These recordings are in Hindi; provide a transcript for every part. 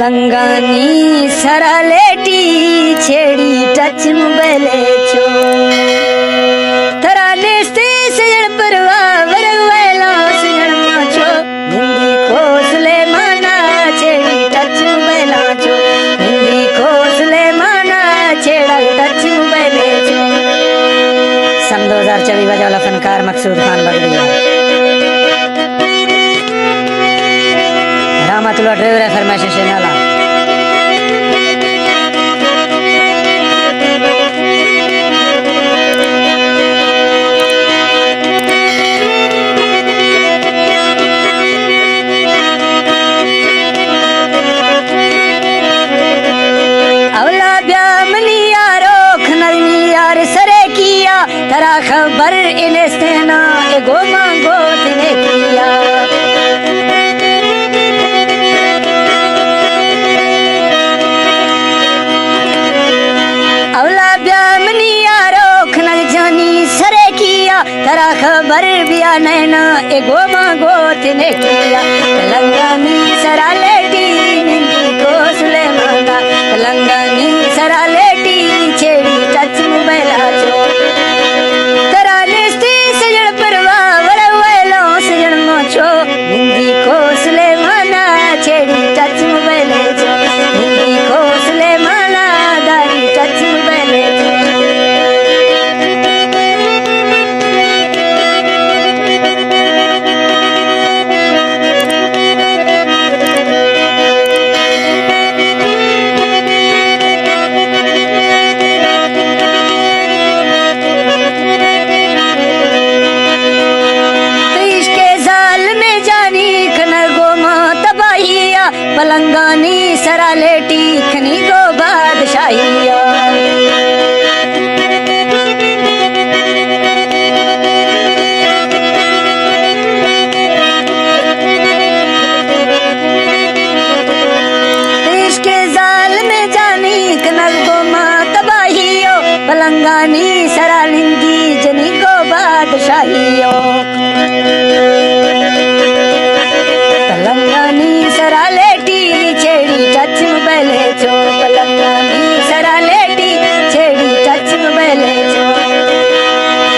लंगानी सरलेटी छेड़ी टच मुबले छो थराने से सजन परवा वरवेला सजन माछो हिंदी खोसले माना छेड़ी टच मुबला छो हिंदी खोसले माना छेड़ा टच मुबले छो। सन 2024 बजा वाला फनकार मकसूद खान बगड़िया रामतुल्लाह ड्राइवर फरमाइश से नाला तरा खबर इनेस्तेना एगो मांगो तिने किया अवला ब्यामनी यारो खनल जानी सरे किया तरा खबर बिया नैना एगो मांगो तिने किया लंगानी सरा लेटी निंदी को सुलेमाना लंगानी सरा लेटी छेड़ी टच मुबैला छो हिंदी खोसले माना छेड़ी टच मुबले छो हिंदी खोसले माना दारी टच मुबले छो। पलंगानी सरा लेटी खनी गो बादशाहिया इसके जाल में जानी कनल गो माँ तबाहियो पलंगानी सरा लिंगी जनी गो बादशाहियो पलंगानी सरा लेटी छेड़ी टच मुबले छो पलंगानी सरा लेटी छेड़ी टच मुबले छो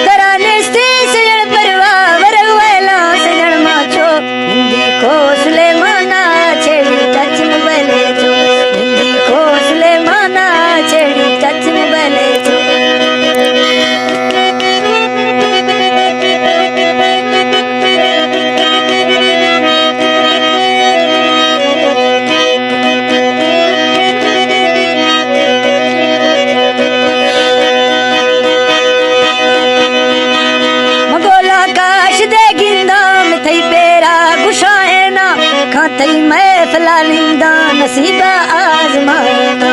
तराने से सजन परवा वरवेला सजन माछो हिंदी खोसले माना छेड़ी टच मुबले छो हिंदी खोसले माना छेड़ी टच मुबले छो। थई महफिला लिंदा नसीबा आजमाना